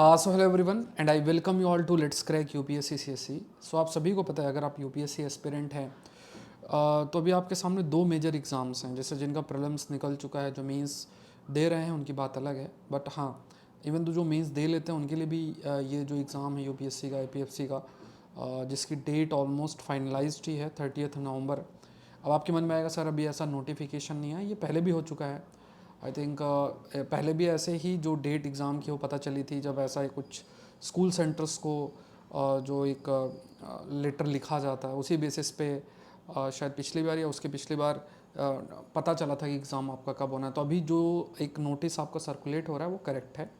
So hello everyone and I welcome you all to let's crack UPSC CSC. So आप सभी को पता है, अगर आप यूपीएससी एस्पिरेंट हैं तो अभी आपके सामने दो मेजर एग्ज़ाम्स हैं, जैसे जिनका प्रीलिम्स निकल चुका है। जो मेंस दे रहे हैं उनकी बात अलग है, बट हाँ, इवन तो जो मेंस दे लेते हैं उनके लिए भी ये जो एग्ज़ाम है यूपीएससी का एपीएफसी का, जिसकी डेट ऑलमोस्ट फाइनलाइज्ड ही है 30 नवंबर। अब आपके मन में आएगा सर अभी ऐसा नोटिफिकेशन नहीं है, ये पहले भी हो चुका है। आई थिंक पहले भी ऐसे ही जो डेट एग्ज़ाम की वो पता चली थी, जब ऐसा कुछ स्कूल सेंटर्स को जो एक लेटर लिखा जाता है उसी बेसिस पे शायद पिछली बार या उसके पिछली बार पता चला था कि एग्ज़ाम आपका कब होना है। तो अभी जो एक नोटिस आपका सर्कुलेट हो रहा है वो करेक्ट है,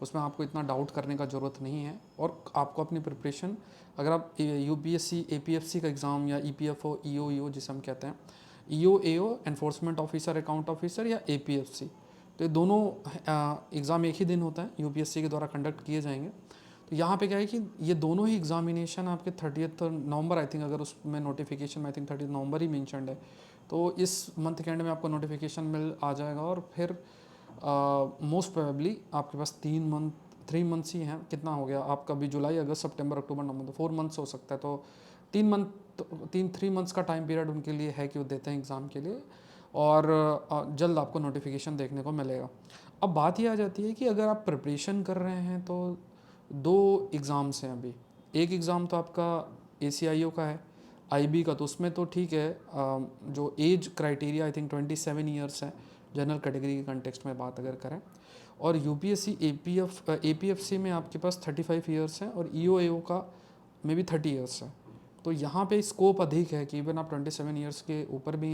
उसमें आपको इतना डाउट करने का ज़रूरत नहीं है। और आपको अपनी प्रिपरेशन, अगर आप यूपीएससी एपीएफसी का एग्ज़ाम या ईपीएफओ ईओ जिसे हम कहते हैं, ईओ एओ एनफोर्समेंट ऑफिसर अकाउंट ऑफिसर या एपीएफसी, तो ये दोनों एग्ज़ाम एक ही दिन होता है, यूपीएससी के द्वारा कंडक्ट किए जाएंगे। तो यहाँ पे क्या है कि ये दोनों ही एग्जामिनेशन आपके 30 नवंबर, आई थिंक अगर उसमें नोटिफिकेशन में I think 30 November he mentioned है, तो इस मंथ के एंड में आपको नोटिफिकेशन मिल आ जाएगा। और फिर मोस्ट प्रोबेबली आपके पास 3 मंथ्स ही हैं। कितना हो गया आपका भी, जुलाई अगस्त सितंबर अक्टूबर नवंबर, 4 मंथ्स हो सकता है। तो 3 मंथ्स का टाइम पीरियड उनके लिए है कि वो देते हैं एग्ज़ाम के लिए। और जल्द आपको नोटिफिकेशन देखने को मिलेगा। अब बात ये आ जाती है कि अगर आप प्रिपरेशन कर रहे हैं तो दो एग्ज़ाम्स हैं अभी। एक एग्ज़ाम तो आपका ACIO का है, IB का, तो उसमें तो ठीक है, जो age criteria I think 27 years है जनरल कैटेगरी के कंटेक्स्ट में बात अगर करें। और यूपीएससी APFC में आपके पास 35 ईयर्स हैं और EO का मे बी 30 ईयर्स है। तो यहाँ पे स्कोप अधिक है कि इवन आप 27 ईयर्स के ऊपर भी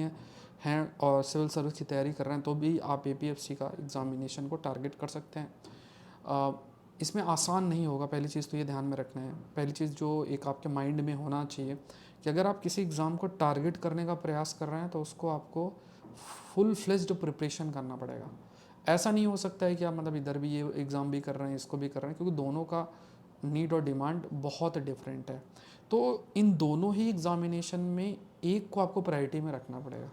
हैं और सिविल सर्विस की तैयारी कर रहे हैं तो भी आप APFC का एग्ज़ामिनेशन को टारगेट कर सकते हैं। इसमें आसान नहीं होगा, पहली चीज़ तो ये ध्यान में रखना है। पहली चीज़ जो एक आपके माइंड में होना चाहिए कि अगर आप किसी एग्ज़ाम को टारगेट करने का प्रयास कर रहे हैं तो उसको आपको फुल फ्लेज्ड प्रिपरेशन करना पड़ेगा। ऐसा नहीं हो सकता है कि आप मतलब इधर भी ये एग्ज़ाम भी कर रहे हैं इसको भी कर रहे हैं, क्योंकि दोनों का नीड और डिमांड बहुत डिफरेंट है। तो इन दोनों ही एग्ज़ामिनेशन में एक को आपको प्रायोरिटी में रखना पड़ेगा,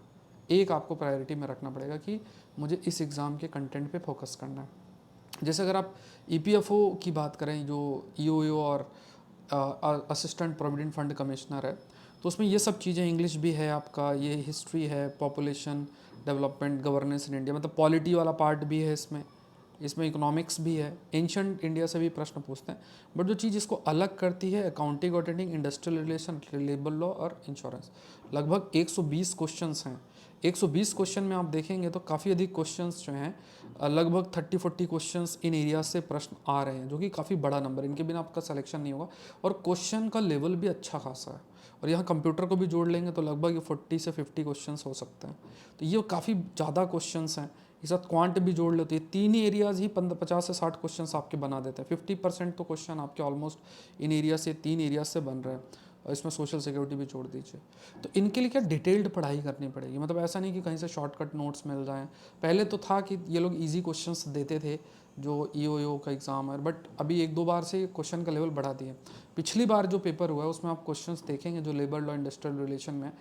एक आपको प्रायोरिटी में रखना पड़ेगा कि मुझे इस एग्ज़ाम के कंटेंट पे फोकस करना है। जैसे अगर आप EPFO की बात करें, जो EOO और असिस्टेंट प्रोविडेंट फंड कमिश्नर है, तो उसमें ये सब चीज़ें, इंग्लिश भी है आपका, ये हिस्ट्री है, population development governance in India, मतलब पॉलिटी वाला पार्ट भी है इसमें, इसमें इकोनॉमिक्स भी है, एंशंट इंडिया से भी प्रश्न पूछते हैं। बट जो चीज़ इसको अलग करती है, accounting auditing industrial relation labour law और इंश्योरेंस, लगभग 120 क्वेश्चंस हैं। 120 क्वेश्चन में आप देखेंगे तो काफ़ी अधिक क्वेश्चंस जो हैं, लगभग 30-40 क्वेश्चंस इन एरिया से प्रश्न आ रहे हैं, जो कि काफ़ी बड़ा नंबर, इनके बिना आपका सिलेक्शन नहीं होगा। और क्वेश्चन का लेवल भी अच्छा खासा है, और यहाँ कंप्यूटर को भी जोड़ लेंगे तो लगभग ये 40 से 50 क्वेश्चंस हो सकते हैं। तो ये काफ़ी ज़्यादा क्वेश्चंस हैं। इस साथ क्वांट भी जोड़ लेते हैं, तीन ही एरियाज़ ही 50 से 60 क्वेश्चंस आपके बना देते हैं। 50% तो क्वेश्चन आपके ऑलमोस्ट इन एरिया से, तीन एरिया से बन रहे हैं, और इसमें सोशल सिक्योरिटी भी जोड़ दीजिए। तो इनके लिए क्या डिटेल्ड पढ़ाई करनी पड़ेगी, मतलब ऐसा नहीं कि कहीं से शॉर्टकट नोट्स मिल जाएं। पहले तो था कि ये लोग इजी क्वेश्चंस देते थे जो EOO का एग्ज़ाम है, बट अभी 1-2 बार से क्वेश्चन का लेवल बढ़ा दिए। पिछली बार जो पेपर हुआ है उसमें आप क्वेश्चंस देखेंगे जो लेबर लॉ इंडस्ट्रियल रिलेशन में,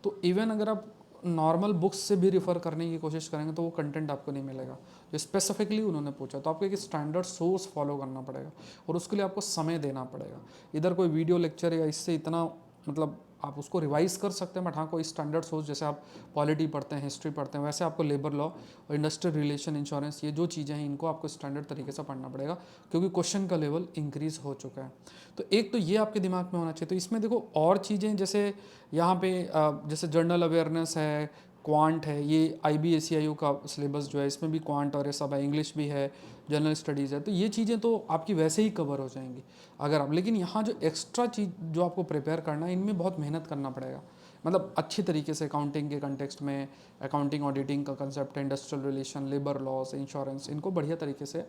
तो इवन अगर आप नॉर्मल बुक्स से भी रिफ़र करने की कोशिश करेंगे तो वो कंटेंट आपको नहीं मिलेगा जो स्पेसिफिकली उन्होंने पूछा। तो आपको एक स्टैंडर्ड सोर्स फॉलो करना पड़ेगा, और उसके लिए आपको समय देना पड़ेगा। इधर कोई वीडियो लेक्चर या इससे इतना, मतलब आप उसको रिवाइज कर सकते हैं, बट हाँ कोई स्टैंडर्ड सोर्स, जैसे आप पॉलिटी पढ़ते हैं, हिस्ट्री पढ़ते हैं, वैसे आपको लेबर लॉ और इंडस्ट्रियल रिलेशन, इंश्योरेंस, ये जो चीज़ें हैं इनको आपको स्टैंडर्ड तरीके से पढ़ना पड़ेगा, क्योंकि क्वेश्चन का लेवल इंक्रीज़ हो चुका है। तो एक तो ये आपके दिमाग में होना चाहिए। तो इसमें देखो और चीज़ें, जैसे यहाँ पे जैसे जर्नल अवेयरनेस है, क्वांट है, ये IB ACIO का सिलेबस जो है इसमें भी क्वांट और ये सब है, इंग्लिश भी है, जनरल स्टडीज़ है, तो ये चीज़ें तो आपकी वैसे ही कवर हो जाएंगी अगर आप। लेकिन यहाँ जो एक्स्ट्रा चीज़ जो आपको प्रिपेयर करना है, इनमें बहुत मेहनत करना पड़ेगा, मतलब अच्छी तरीके से अकाउंटिंग के कंटेक्स्ट में, अकाउंटिंग ऑडिटिंग का कंसेप्ट है, industrial relation, labour laws, insurance, इनको बढ़िया तरीके से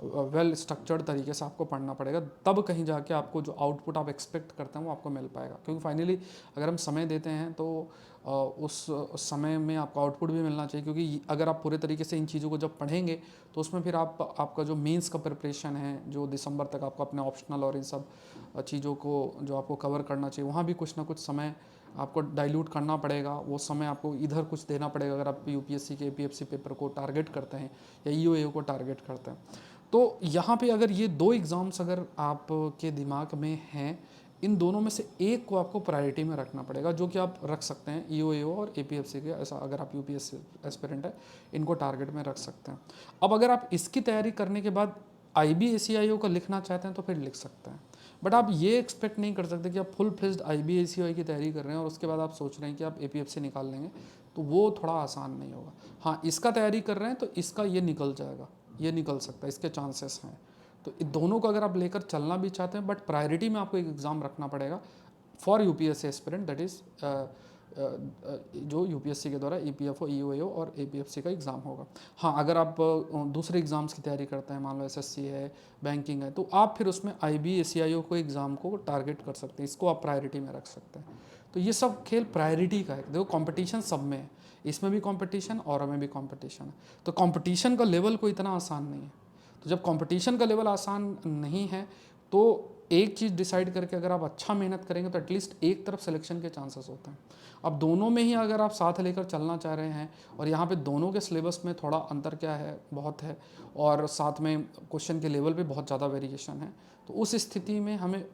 वेल स्ट्रक्चर्ड तरीके से आपको पढ़ना पड़ेगा। तब कहीं जाके आपको जो आउटपुट आप एक्सपेक्ट करते हैं वो आपको मिल पाएगा, क्योंकि फाइनली अगर हम समय देते हैं तो उस समय में आपका आउटपुट भी मिलना चाहिए। क्योंकि अगर आप पूरे तरीके से इन चीज़ों को जब पढ़ेंगे तो उसमें फिर आपका जो मेंस का प्रिपरेशन है, जो दिसंबर तक आपको अपने ऑप्शनल और इन सब चीज़ों को जो आपको कवर करना चाहिए, वहाँ भी कुछ ना कुछ समय आपको डाइल्यूट करना पड़ेगा। वो समय आपको इधर कुछ देना पड़ेगा अगर आप UPSC के APFC पेपर को टारगेट करते हैं या EOAO को टारगेट करते हैं। तो यहाँ पे अगर ये दो एग्ज़ाम्स अगर आपके दिमाग में हैं, इन दोनों में से एक को आपको प्रायोरिटी में रखना पड़ेगा, जो कि आप रख सकते हैं EO और APFC के। ऐसा अगर आप UPSC एस्पिरेंट है, इनको टारगेट में रख सकते हैं। अब अगर आप इसकी तैयारी करने के बाद IB-ACIO का लिखना चाहते हैं तो फिर लिख सकते हैं, बट आप ये एक्सपेक्ट नहीं कर सकते कि आप फुल फ्लेज्ड IB-ACIO की तैयारी कर रहे हैं और उसके बाद आप सोच रहे हैं कि आप APFC निकाल लेंगे, तो वो थोड़ा आसान नहीं होगा। हाँ, इसका तैयारी कर रहे हैं तो इसका ये निकल जाएगा, ये निकल सकता है, इसके चांसेस हैं। तो इन दोनों को अगर आप लेकर चलना भी चाहते हैं, बट प्रायोरिटी में आपको एक एग्ज़ाम रखना पड़ेगा for UPSC aspirant, that is जो UPSC के द्वारा EPFO, EOAO और APFC का एग्ज़ाम होगा। हाँ, अगर आप दूसरे एग्ज़ाम्स की तैयारी करते हैं, मान लो SSC है, बैंकिंग है, तो आप फिर उसमें IB-ACIO को एग्ज़ाम को टारगेट कर सकते हैं, इसको आप प्रायोरिटी में रख सकते हैं। तो ये सब खेल प्रायोरिटी का है। देखो, कंपटीशन सब में है, इसमें भी कंपटीशन और में भी कंपटीशन है। तो कंपटीशन का लेवल कोई इतना आसान नहीं है। तो जब कंपटीशन का लेवल आसान नहीं है, तो एक चीज़ डिसाइड करके अगर आप अच्छा मेहनत करेंगे तो एटलीस्ट एक तरफ सिलेक्शन के चांसेस होते हैं। अब दोनों में ही अगर आप साथ लेकर चलना चाह रहे हैं, और यहाँ पे दोनों के सिलेबस में थोड़ा अंतर क्या है, बहुत है, और साथ में क्वेश्चन के लेवल पे बहुत ज़्यादा वेरिएशन है, तो उस स्थिति में हमें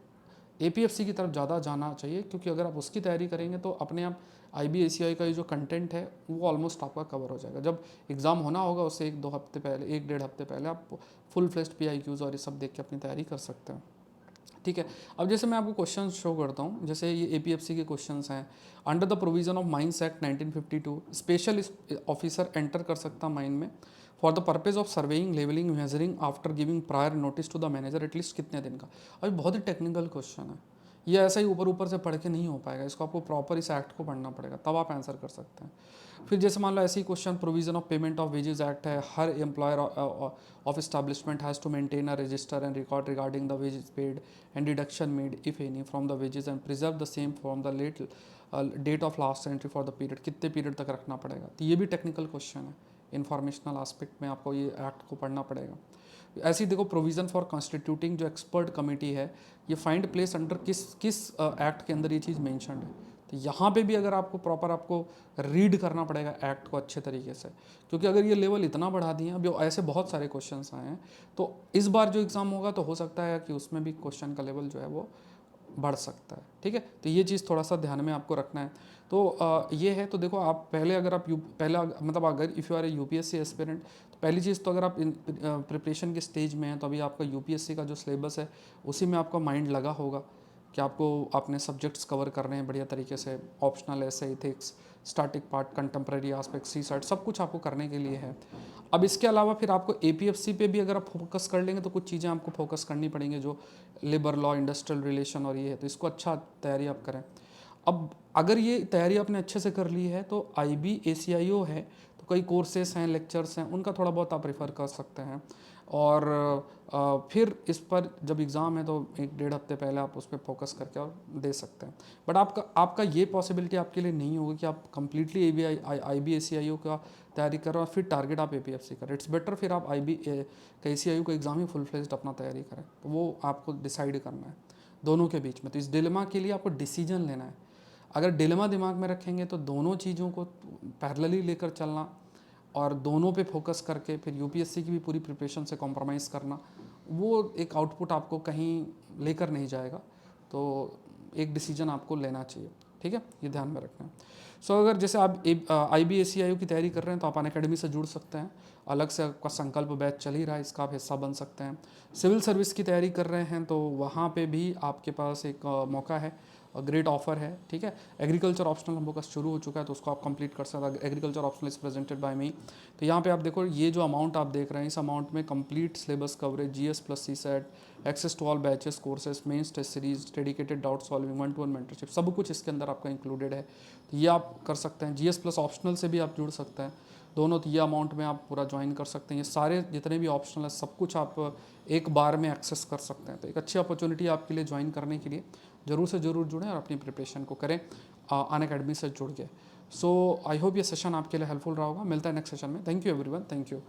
APFC की तरफ ज़्यादा जाना चाहिए, क्योंकि अगर आप उसकी तैयारी करेंगे तो अपने आप IB-ACI का जो कंटेंट है वो ऑलमोस्ट आपका कवर हो जाएगा। जब एग्ज़ाम होना होगा उससे 1-2 हफ्ते पहले, 1-1.5 हफ्ते पहले आप फुल फ्लेज्ड PIQs और ये सब देख के अपनी तैयारी कर सकते हैं। ठीक है, अब जैसे मैं आपको क्वेश्चन शो करता हूँ, जैसे ये APFC के क्वेश्चंस हैं। Under the provision of mines act 1952, special officer enter कर सकता माइन में for the purpose of surveying, levelling, measuring after giving prior notice to the manager at least कितने दिन का। अभी बहुत ही टेक्निकल क्वेश्चन है, ये ऐसा ही ऊपर ऊपर से पढ़ के नहीं हो पाएगा, इसको आपको प्रॉपर इस एक्ट को पढ़ना पड़ेगा, तब आप आंसर कर सकते हैं। फिर जैसे मान लो ऐसी question, provision of payment of wages act है, हर employer of establishment has to maintain a register and record regarding the wages paid and deduction made if any from the wages and preserve the same from the date of last entry for the period. कितने period तक रखना पड़ेगा, तो ये भी technical question है। Informational aspect में आपको ये एक्ट को पढ़ना पड़ेगा। ऐसे ही देखो, प्रोविज़न फॉर कॉन्स्टिट्यूटिंग जो एक्सपर्ट कमेटी है, ये फाइंड प्लेस अंडर किस किस एक्ट के अंदर ये चीज़ मेंशन्ड है। तो यहाँ पे भी अगर आपको प्रॉपर आपको रीड करना पड़ेगा एक्ट को अच्छे तरीके से, क्योंकि अगर ये लेवल इतना बढ़ा दिए, अभी ऐसे बहुत सारे क्वेश्चंस आए हैं, तो इस बार जो एग्ज़ाम होगा तो हो सकता है कि उसमें भी क्वेश्चन का लेवल जो है वो बढ़ सकता है। ठीक है, तो ये चीज़ थोड़ा सा ध्यान में आपको रखना है। तो ये है, तो देखो आप पहले अगर आप पहला मतलब अगर if you are a UPSC aspirant, तो पहली चीज़ तो अगर आप प्रिपरेशन के स्टेज में हैं तो अभी आपका UPSC का जो सिलेबस है उसी में आपका माइंड लगा होगा कि आपको अपने सब्जेक्ट्स कवर कर रहे हैं बढ़िया तरीके से, ऑप्शनल, ऐसे, ethics, static part, contemporary aspect, CSAT, सब कुछ आपको करने के लिए है। अब इसके अलावा फिर आपको APFC पे भी अगर आप फोकस कर लेंगे तो कुछ चीज़ें आपको फोकस करनी पड़ेंगी, जो लेबर लॉ, इंडस्ट्रियल रिलेशन और ये है, तो इसको अच्छा तैयारी आप करें। अब अगर ये तैयारी आपने अच्छे से कर ली है तो IB-ACIO है, तो कई कोर्सेस हैं, लेक्चर्स हैं, उनका थोड़ा बहुत आप रेफ़र कर सकते हैं। और फिर इस पर जब एग्ज़ाम है तो 1-1.5 हफ्ते पहले आप उस पर फोकस करके और दे सकते हैं। बट आपका ये पॉसिबिलिटी आपके लिए नहीं होगी कि आप कंप्लीटली IB-ACIO का तैयारी करें और फिर टारगेट आप APFC करें। इट्स बेटर फिर आप ACIO का एग्ज़ाम ही फुल फ्लेज्ड अपना तैयारी करें, तो वो आपको डिसाइड करना है दोनों के बीच में। तो इस डिलेमा के लिए आपको डिसीजन लेना है। अगर डिलेमा दिमाग में रखेंगे तो दोनों चीज़ों को पैरेलली लेकर चलना और दोनों पे फोकस करके फिर UPSC की भी पूरी प्रिपरेशन से कॉम्प्रोमाइज़ करना, वो एक आउटपुट आपको कहीं लेकर नहीं जाएगा। तो एक डिसीजन आपको लेना चाहिए। ठीक है, ये ध्यान में रखना है। सो अगर जैसे आप IB-ACIO की तैयारी कर रहे हैं तो आप अनअकैडमी से जुड़ सकते हैं, अलग से आपका संकल्प बैच चल ही रहा है, इसका आप हिस्सा बन सकते हैं। सिविल सर्विस की तैयारी कर रहे हैं तो वहाँ पे भी आपके पास एक मौका है, ग्रेट ऑफर है। ठीक है, एग्रीकल्चर ऑप्शनल हम लोग का शुरू हो चुका है तो उसको आप कंप्लीट कर सकते हैं। Agriculture optional is presented by me. तो यहाँ पे आप देखो, ये जो अमाउंट आप देख रहे हैं, इस अमाउंट में complete syllabus coverage, GS plus CSAT, access to all batches, courses, mains test series, dedicated doubt solving, 1-to-1 mentorship, सब कुछ इसके अंदर आपका इंक्लूडेड है। तो ये आप कर सकते हैं। GS प्लस ऑप्शनल से भी आप जुड़ सकते हैं, दोनों। तो ये अमाउंट में आप पूरा ज्वाइन कर सकते हैं। ये सारे जितने भी ऑप्शनल है सब कुछ आप एक बार में एक्सेस कर सकते हैं। तो एक अच्छी अपॉर्चुनिटी आपके लिए ज्वाइन करने के लिए ज़रूर से ज़रूर जुड़ें और अपनी प्रिपरेशन को करें अनअकैडमी से जुड़ के। सो आई होप ये सेशन आपके लिए हेल्पफुल रहा होगा। मिलता है नेक्स्ट सेशन में। Thank you everyone, thank you.